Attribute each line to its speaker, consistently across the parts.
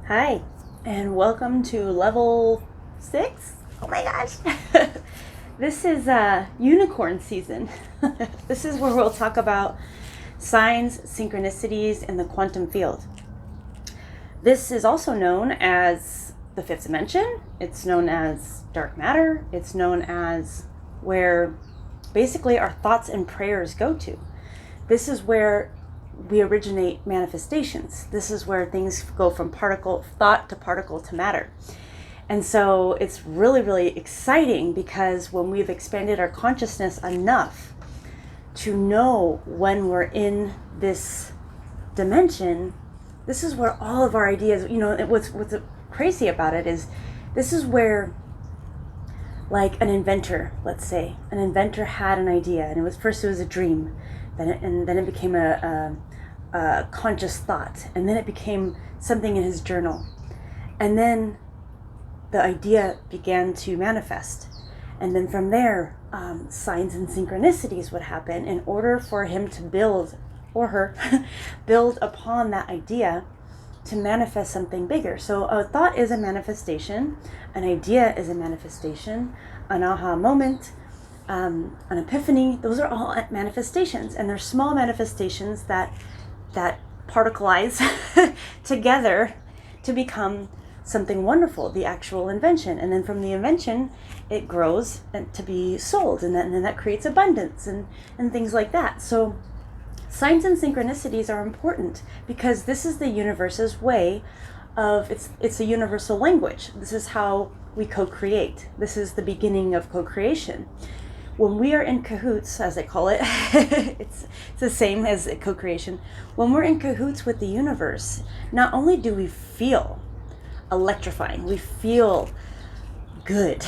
Speaker 1: Hi, and welcome to level 6. Oh my gosh. This is unicorn season. This is where we'll talk about signs, synchronicities, and the quantum field. This is also known as the fifth dimension. It's known as dark matter. It's known as where basically our thoughts and prayers go to. This is where we originate manifestations. This is where things go from thought to matter. And so it's really, really exciting because when we've expanded our consciousness enough to know when we're in this dimension, this is where all of our ideas, what's crazy about it is this is where, like an inventor, let's say, an inventor had an idea, and it was a dream, then it became a conscious thought, and then it became something in his journal, and then the idea began to manifest, and then from there signs and synchronicities would happen in order for him to build, or her build upon that idea to manifest something bigger. So a thought is a manifestation, an idea is a manifestation, an aha moment, an epiphany. Those are all manifestations, and they're small manifestations that particleize together to become something wonderful, the actual invention. And then from the invention, it grows to be sold, and then that creates abundance and things like that. So signs and synchronicities are important because this is the universe's way of, it's a universal language. This is how we co-create. This is the beginning of co-creation. When we are in cahoots, as I call it, it's the same as co-creation. When we're in cahoots with the universe, not only do we feel electrifying, we feel good.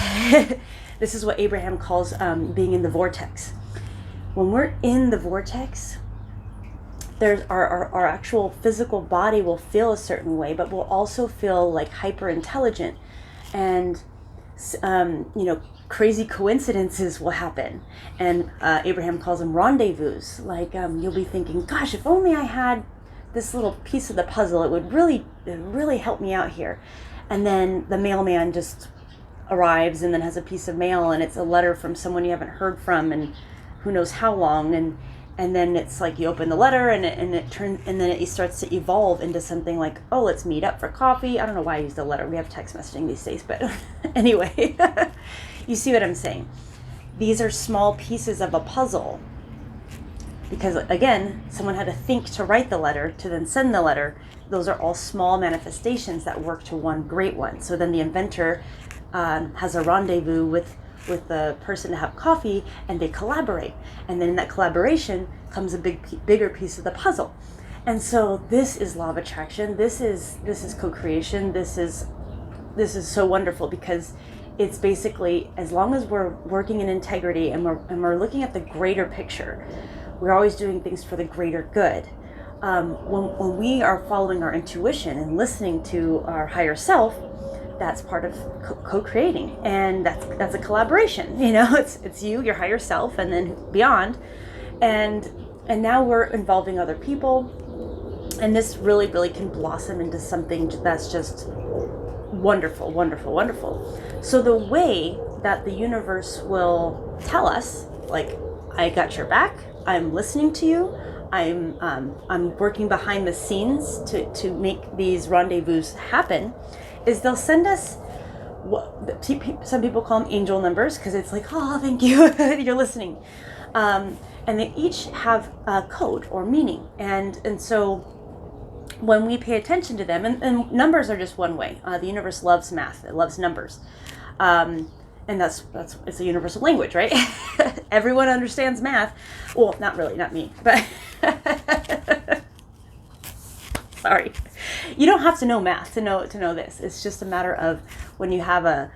Speaker 1: This is what Abraham calls being in the vortex. When we're in the vortex, there's our actual physical body will feel a certain way, but we'll also feel like hyper intelligent, and crazy coincidences will happen. And Abraham calls them rendezvous. Like you'll be thinking, gosh, if only I had this little piece of the puzzle, it would really help me out here. And then the mailman just arrives and then has a piece of mail, and it's a letter from someone you haven't heard from and who knows how long, and then it's like you open the letter and then it starts to evolve into something like, oh, let's meet up for coffee. I don't know why I used a letter. We have text messaging these days, but anyway, you see what I'm saying. These are small pieces of a puzzle because, again, someone had to think to write the letter to then send the letter. Those are all small manifestations that work to one great one. So then the inventor has a rendezvous with the person to have coffee, and they collaborate, and then in that collaboration comes a bigger piece of the puzzle. And so this is law of attraction. This is co-creation. This is so wonderful because it's basically, as long as we're working in integrity and we're looking at the greater picture, we're always doing things for the greater good. When we are following our intuition and listening to our higher self, that's part of co-creating, and that's a collaboration. It's you, your higher self, and then beyond, and now we're involving other people, and this really, really can blossom into something that's just wonderful, wonderful, wonderful. So the way that the universe will tell us, like, I got your back, I'm listening to you, I'm working behind the scenes to make these rendezvous happen, is they'll send us what some people call them angel numbers, because it's like, oh, thank you, you're listening. And they each have a code or meaning. And so when we pay attention to them, and numbers are just one way. The universe loves math. It loves numbers. And that's it's a universal language, right? Everyone understands math. Well, not really, not me, but sorry. You don't have to know math to know this. It's just a matter of when you have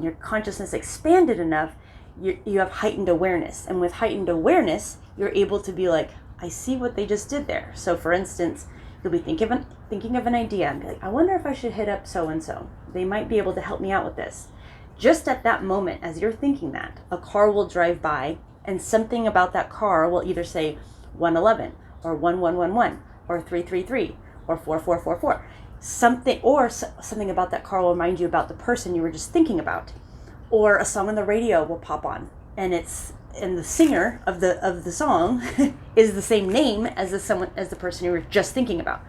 Speaker 1: your consciousness expanded enough, you have heightened awareness. And with heightened awareness, you're able to be like, I see what they just did there. So for instance, you'll be thinking of an idea and be like, I wonder if I should hit up so-and-so. They might be able to help me out with this. Just at that moment, as you're thinking that, a car will drive by, and something about that car will either say 111 or 1111 or 333 or 4444. something about that car will remind you about the person you were just thinking about, or a song on the radio will pop on, and the singer of the song is the same name as the person you were just thinking about.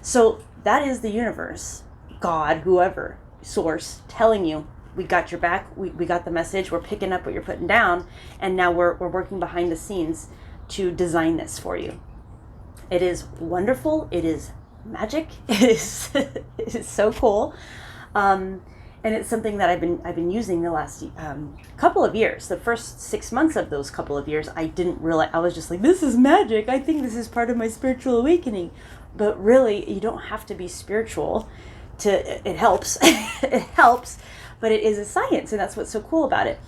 Speaker 1: So that is the universe, God, whoever, source, telling you, we got your back, we got the message, we're picking up what you're putting down, and now we're working behind the scenes to design this for you. It is wonderful. It is magic. It is so cool. And it's something that I've been using the last couple of years. The first 6 months of those couple of years, I didn't realize. I was just like, this is magic. I think this is part of my spiritual awakening. But really, you don't have to be spiritual it helps. It helps, but it is a science, and that's what's so cool about it.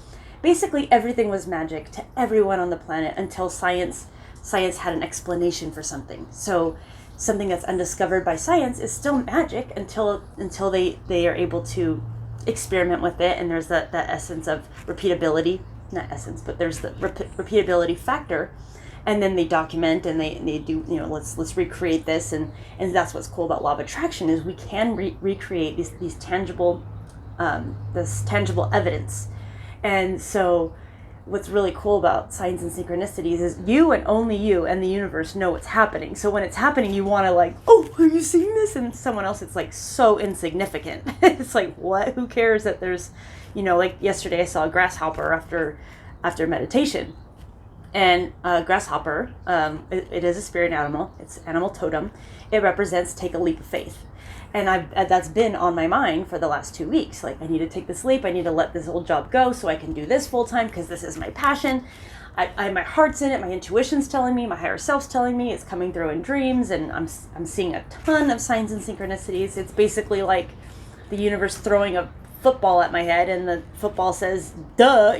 Speaker 1: Basically, everything was magic to everyone on the planet until science had an explanation for something. So something that's undiscovered by science is still magic until they are able to experiment with it, and there's that essence of repeatability, not essence, but there's the repeatability factor, and then they document and they do, let's recreate this, and that's what's cool about law of attraction, is we can recreate these tangible this tangible evidence. And so what's really cool about signs and synchronicities is you and only you and the universe know what's happening. So when it's happening, you want to like, oh, are you seeing this? And someone else, it's like so insignificant. It's like, what? Who cares that there's, like yesterday I saw a grasshopper after meditation. And grasshopper, it is a spirit animal. It's animal totem. It represents take a leap of faith. And that's been on my mind for the last 2 weeks. Like, I need to take this leap. I need to let this old job go so I can do this full time because this is my passion. My heart's in it. My intuition's telling me. My higher self's telling me. It's coming through in dreams. And I'm seeing a ton of signs and synchronicities. It's basically like the universe throwing a football at my head, and the football says, duh,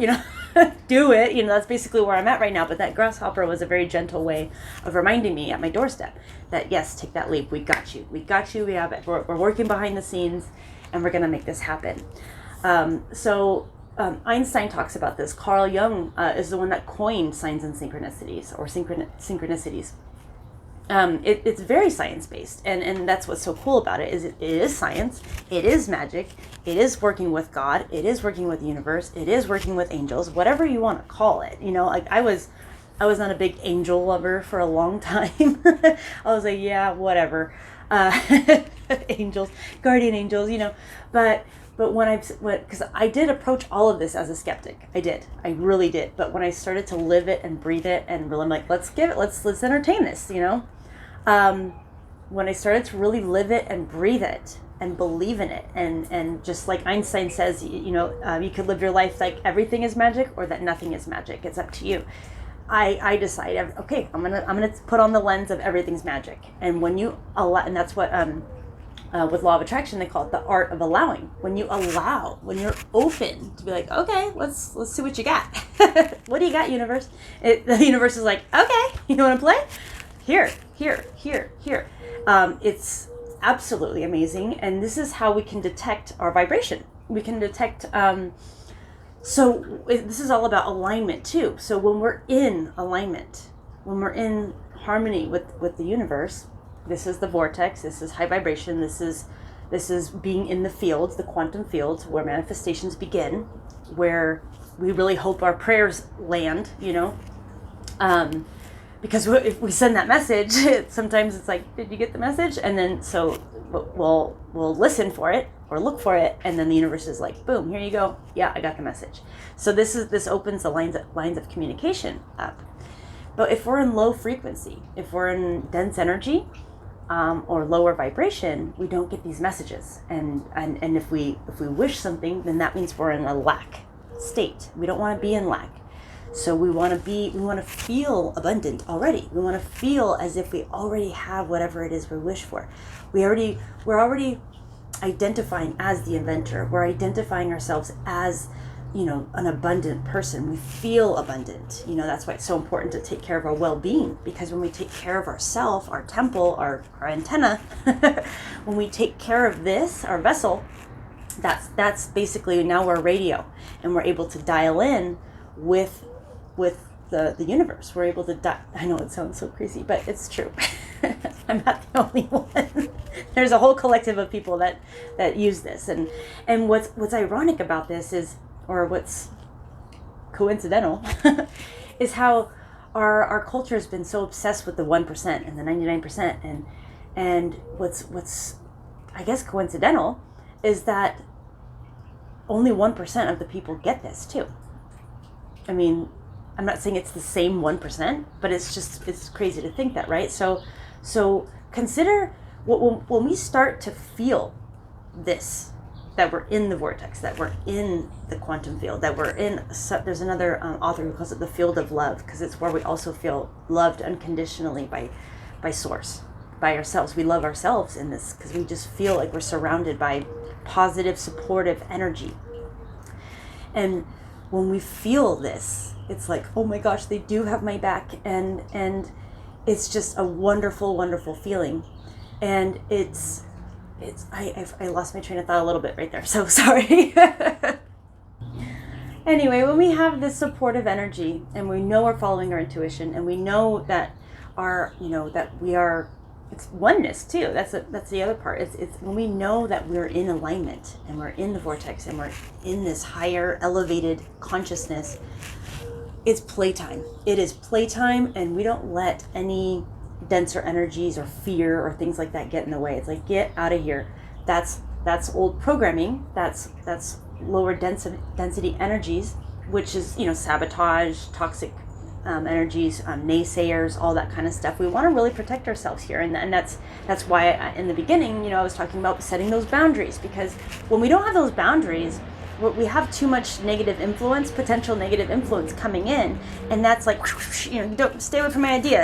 Speaker 1: do it. That's basically where I'm at right now. But that grasshopper was a very gentle way of reminding me at my doorstep that, yes, take that leap. We got you. We got you. We have it. We're working behind the scenes, and we're going to make this happen. Einstein talks about this. Carl Jung is the one that coined signs and synchronicities, or synchronicities. It's very science-based, and that's what's so cool about it, is it is science, it is magic, it is working with God, it is working with the universe, it is working with angels, whatever you want to call it. Like I was not a big angel lover for a long time. I was like, yeah, whatever. Angels, guardian angels, but because I did approach all of this as a skeptic. I really did. But when I started to live it and breathe it, and really, I'm like, let's entertain this, when I started to really live it and breathe it and believe in it, and just like Einstein says, you could live your life like everything is magic or that nothing is magic. It's up to you. I decided, okay, I'm gonna put on the lens of everything's magic, and when you allow, and that's what with law of attraction they call it the art of allowing. When you allow, when you're open to be like, okay, let's see what you got. What do you got, universe? The universe is like, okay, you want to play? Here. It's absolutely amazing, and this is how we can detect our vibration. We can detect. So this is all about alignment too. So when we're in alignment, when we're in harmony with the universe, this is the vortex. This is high vibration. This is being in the fields, the quantum fields, where manifestations begin, where we really hope our prayers land. Because if we send that message, sometimes it's like, did you get the message? And then so we'll listen for it or look for it, and then the universe is like, boom, here you go. Yeah, I got the message. So this opens the lines of communication up. But if we're in low frequency, if we're in dense energy, or lower vibration, we don't get these messages. And if we wish something, then that means we're in a lack state. We don't want to be in lack. So we want to feel abundant already. We want to feel as if we already have whatever it is we wish for. We're already identifying as the inventor. We're identifying ourselves as, an abundant person. We feel abundant. That's why it's so important to take care of our well-being, because when we take care of ourself, our temple, our antenna, when we take care of this, our vessel, that's basically, now we're radio, and we're able to dial in with the universe. We're able to I know it sounds so crazy, but it's true. I'm not the only one. There's a whole collective of people that use this. And what's ironic about this is, or what's coincidental, is how our culture has been so obsessed with the 1% and the 99%. And what's I guess coincidental is that only 1% of the people get this too. I mean, I'm not saying it's the same 1%, but it's crazy to think that, right? So consider when we start to feel this, that we're in the vortex, that we're in the quantum field, that we're in, there's another author who calls it the field of love, because it's where we also feel loved unconditionally by source, by ourselves. We love ourselves in this because we just feel like we're surrounded by positive, supportive energy. And when we feel this, it's like, oh my gosh, they do have my back, and it's just a wonderful, wonderful feeling. And I lost my train of thought a little bit right there, so sorry. Anyway, when we have this supportive energy and we know we're following our intuition, and we know that that we are, it's oneness too. That's the other part. It's when we know that we're in alignment and we're in the vortex and we're in this higher elevated consciousness. It's playtime. It is playtime, and we don't let any denser energies or fear or things like that get in the way. It's like, get out of here. That's old programming. That's lower density energies, which is sabotage, toxic energies, naysayers, all that kind of stuff. We want to really protect ourselves here, and that's why in the beginning, I was talking about setting those boundaries, because when we don't have those boundaries, we have too much negative influence, potential negative influence coming in, and that's like, don't stay away from my idea,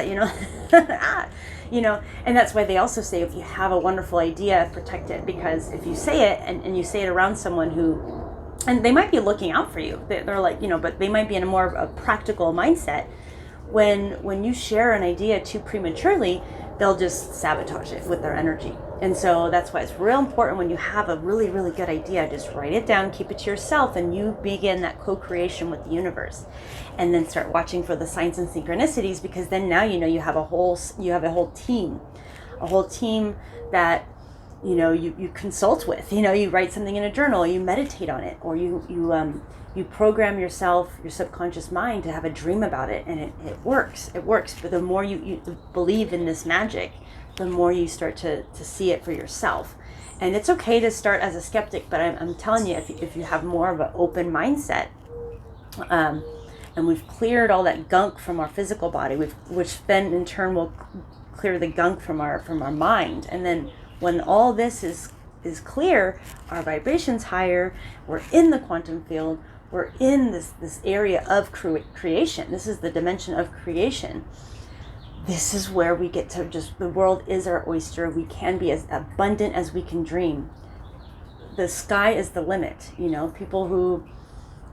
Speaker 1: and that's why they also say, if you have a wonderful idea, protect it, because if you say it and you say it around someone who, and they might be looking out for you, they're like, but they might be in a more of a practical mindset. When you share an idea too prematurely, they'll just sabotage it with their energy. And so that's why it's real important, when you have a really, really good idea, just write it down, keep it to yourself, and you begin that co-creation with the universe. And then start watching for the signs and synchronicities, because then now you have a whole team that you consult with. You write something in a journal, you meditate on it, or you program yourself, your subconscious mind, to have a dream about it, and it works. But the more you believe in this magic, the more you start to see it for yourself. And it's okay to start as a skeptic, but I'm telling you, if you have more of an open mindset, and we've cleared all that gunk from our physical body, which then in turn will clear the gunk from our mind. And then when all this is clear, our vibration's higher, we're in the quantum field, we're in this area of creation. This is the dimension of creation. This is where we get to the world is our oyster. We can be as abundant as we can dream. The sky is the limit. People who,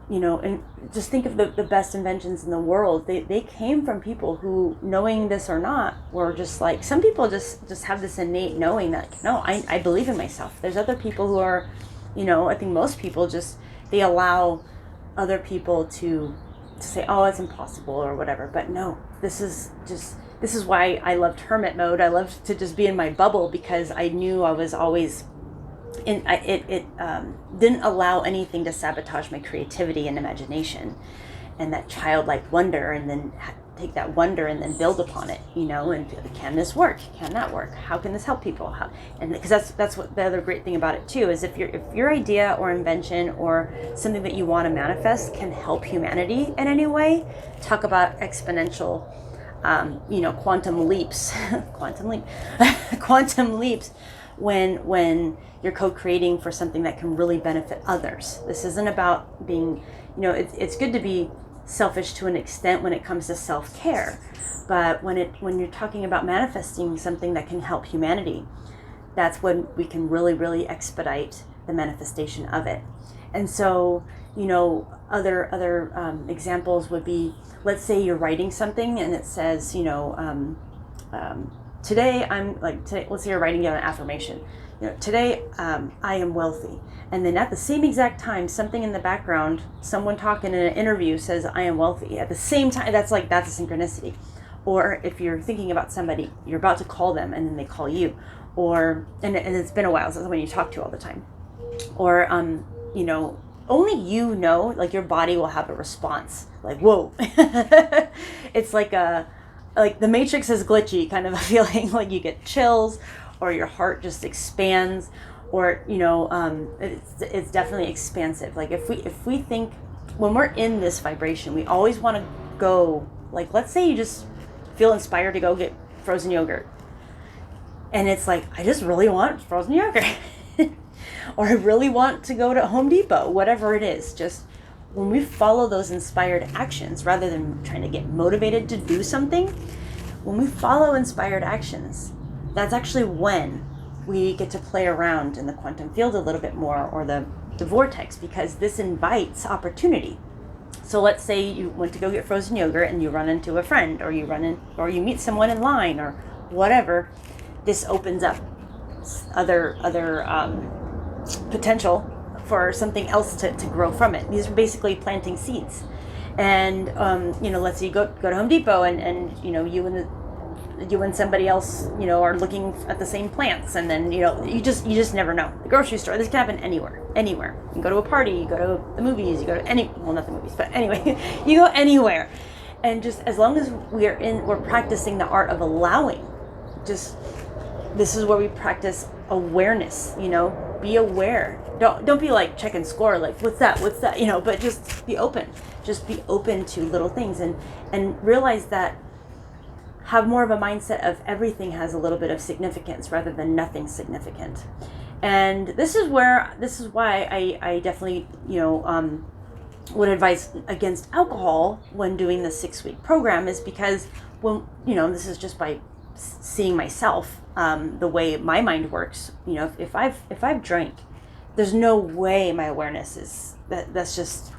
Speaker 1: and just think of the best inventions in the world. They came from people who, knowing this or not, were just like, some people just have this innate knowing that, no, I believe in myself. There's other people who are, I think most people they allow other people to say, oh, it's impossible or whatever. But no, this is why I loved hermit mode. I loved to just be in my bubble, because I knew I was always it didn't allow anything to sabotage my creativity and imagination and that childlike wonder, and then take that wonder and then build upon it, and can this work? Can that work? How can this help people? And because that's what the other great thing about it too is, if your idea or invention or something that you want to manifest can help humanity in any way, talk about exponential quantum leaps, quantum leaps when you're co-creating for something that can really benefit others. This isn't about being, it's good to be selfish to an extent when it comes to self-care, but when you're talking about manifesting something that can help humanity, that's when we can really, really expedite the manifestation of it. And so, other examples would be, let's say you're writing something and it says, today let's say you're writing down an affirmation. Today I am wealthy. And then at the same exact time, something in the background, someone talking in an interview says, I am wealthy. At the same time, that's a synchronicity. Or if you're thinking about somebody, you're about to call them and then they call you. Or, and it's been a while since when you talk to all the time. Or, you know, only you know, like your body will have a response. Like, whoa. It's like the Matrix is glitchy kind of a feeling. Like you get chills, or your heart just expands, or, you know, it's definitely expansive. Like if we think, when we're in this vibration, we always want to go, like, let's say you just feel inspired to go get frozen yogurt. And it's like, I just really want frozen yogurt. Or I really want to go to Home Depot, whatever it is. Just when we follow those inspired actions, rather than trying to get motivated to do something, when we follow inspired actions, that's actually when we get to play around in the quantum field a little bit more, or the vortex, because this invites opportunity. So let's say you went to go get frozen yogurt and you run into a friend, or you meet someone in line, or whatever. This opens up other potential for something else to grow from it. These are basically planting seeds. And you know, let's say you go to Home Depot and you know, you and somebody else, you know, are looking at the same plants, and then, you know, you just never know. The grocery store, this can happen anywhere. You can go to a party, you go to the movies, you go to well, not the movies, but anyway, you go anywhere. And just as long as we're practicing the art of allowing, this is where we practice awareness, you know, be aware. Don't be like check and score, like what's that, you know, but just be open. Just be open to little things, and realize that, have more of a mindset of everything has a little bit of significance rather than nothing significant. And this is why I definitely, you know, would advise against alcohol when doing the 6-week program, is because, when, you know, this is just by seeing myself, the way my mind works. You know, if I've drank, there's no way my awareness is that's just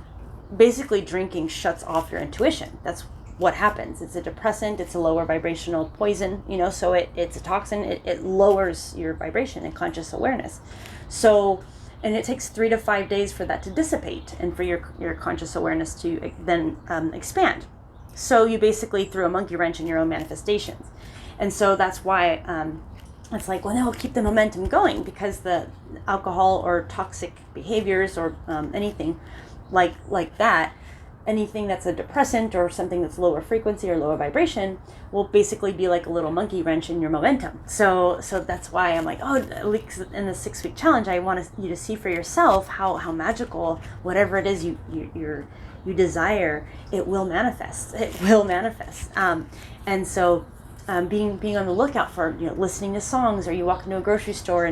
Speaker 1: basically, drinking shuts off your intuition. That's what happens. It's a depressant, it's a lower vibrational poison, you know, so it's a toxin, it lowers your vibration and conscious awareness. So, and it takes 3 to 5 days for that to dissipate, and for your conscious awareness to then expand. So you basically threw a monkey wrench in your own manifestations. And so that's why it's like, well, no, keep the momentum going, because the alcohol or toxic behaviors, or anything like that, anything that's a depressant or something that's lower frequency or lower vibration, will basically be like a little monkey wrench in your momentum. So that's why I'm like, oh, at least in the 6-week challenge, I want you to see for yourself how magical whatever it is you desire, it will manifest. It will manifest. And so being on the lookout for, you know, listening to songs, or you walk into a grocery store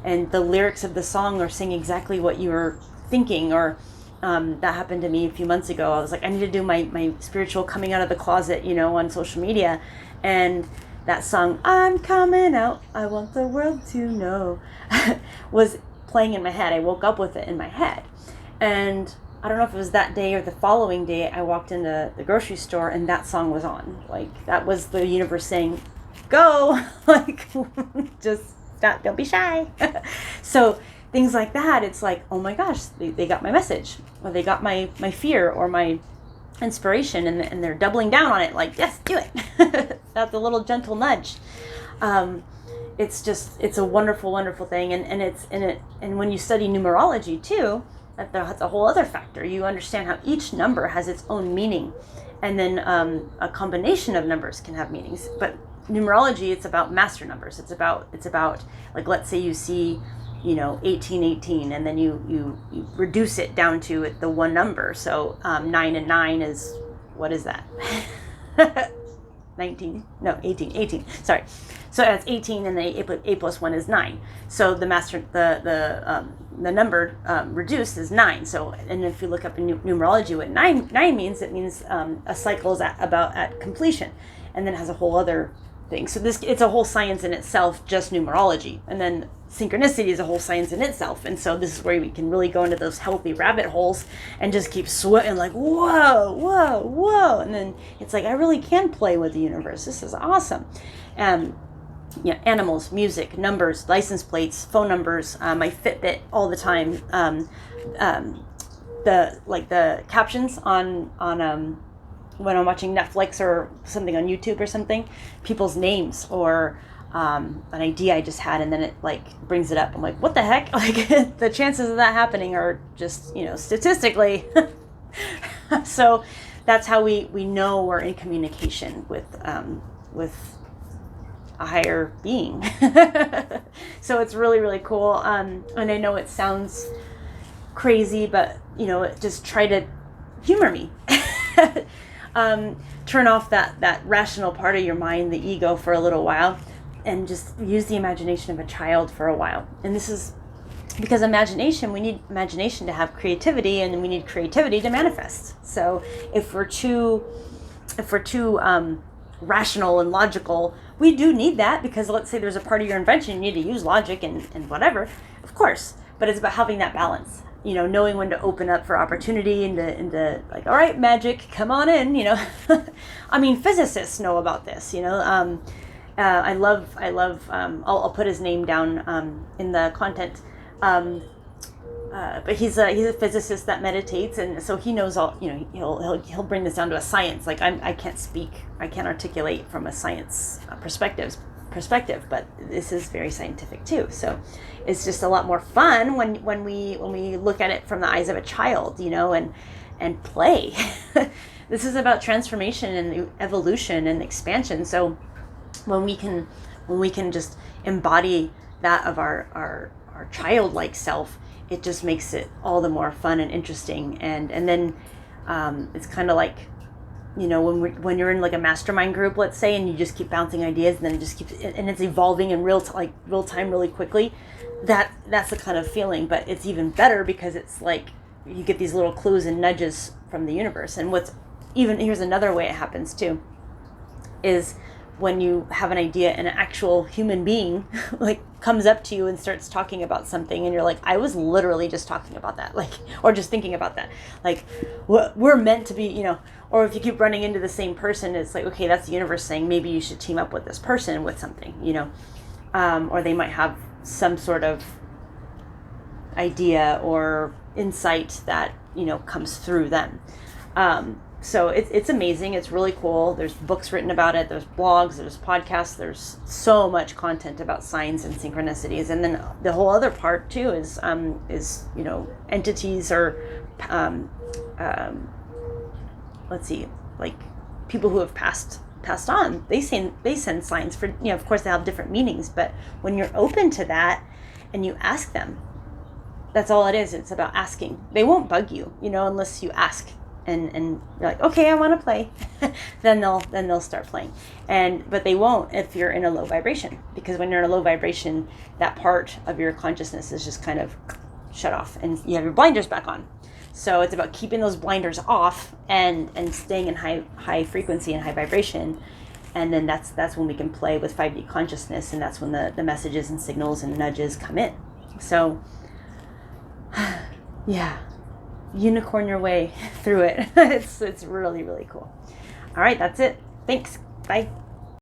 Speaker 1: and the lyrics of the song are saying exactly what you were thinking, or that happened to me a few months ago. I was like, I need to do my spiritual coming out of the closet, you know, on social media. And that song, I'm coming out, I want the world to know, was playing in my head. I woke up with it in my head. And I don't know if it was that day or the following day, I walked into the grocery store and that song was on. Like, that was the universe saying, go, like, just stop, don't be shy. So things like that, it's like, oh my gosh, they got my message, or they got my fear or my inspiration, and they're doubling down on it, like, yes, do it. That's a little gentle nudge. It's a wonderful, wonderful thing. And when you study numerology too, that's a whole other factor. You understand how each number has its own meaning, and then a combination of numbers can have meanings. But numerology, it's about master numbers. It's about like, let's say you see, you know, 1818, and then you reduce it down to the one number. So 9 and 9 is, what is that? 19? No, 18. Sorry. So that's 18, and then 8 plus 1 is 9. So the the number reduced is 9. So, and if you look up in numerology what 9 means, it means a cycle is at completion, and then has a whole other thing. So it's a whole science in itself, just numerology. And then synchronicity is a whole science in itself. And so this is where we can really go into those healthy rabbit holes and just keep sweating, like, whoa. And then it's like, I really can play with the universe. This is awesome. Yeah, animals, music, numbers, license plates, phone numbers, my Fitbit all the time. The captions on when I'm watching Netflix or something on YouTube or something, people's names or an idea I just had, and then it like brings it up. I'm like, what the heck? Like the chances of that happening are just, statistically. So that's how we know we're in communication with a higher being. So it's really, really cool. And I know it sounds crazy, but just try to humor me. Turn off that rational part of your mind, the ego, for a little while, and just use the imagination of a child for a while. And this is because we need imagination to have creativity, and we need creativity to manifest. So if we're too rational and logical, we do need that, because let's say there's a part of your invention you need to use logic and whatever, of course, but it's about having that balance, knowing when to open up for opportunity and to like, all right, magic, come on in, I mean, physicists know about this, I love I'll put his name down in the content, but he's a physicist that meditates, and so he knows all. He'll bring this down to a science. Like I can't articulate from a science perspective, but this is very scientific too. So it's just a lot more fun when we look at it from the eyes of a child, and play. This is about transformation and evolution and expansion. So when we can just embody that of our childlike self, it just makes it all the more fun and interesting. And then it's kind of like, when you're in like a mastermind group, let's say, and you just keep bouncing ideas, and then it just keeps, and it's evolving in real time really quickly. That's the kind of feeling, but it's even better because it's like you get these little clues and nudges from the universe. And here's another way it happens too, is when you have an idea and an actual human being like comes up to you and starts talking about something, and you're like, I was literally just talking about that, like, or just thinking about that, like, we're meant to be, or if you keep running into the same person, it's like, okay, that's the universe saying maybe you should team up with this person with something, or they might have some sort of idea or insight that comes through them. So it's amazing. It's really cool. There's books written about it. There's blogs. There's podcasts. There's so much content about signs and synchronicities. And then the whole other part too is entities or let's see, like people who have passed on. They send signs for, of course they have different meanings, but when you're open to that and you ask them, that's all it is. It's about asking. They won't bug you, unless you ask. And you're like, okay, I want to play. then they'll start playing. But they won't if you're in a low vibration, because when you're in a low vibration, that part of your consciousness is just kind of shut off, and you have your blinders back on. So it's about keeping those blinders off and staying in high frequency and high vibration. And then that's when we can play with 5D consciousness, and that's when the messages and signals and nudges come in. So yeah. Unicorn your way through it. It's really, really cool. All right, that's it. Thanks. Bye.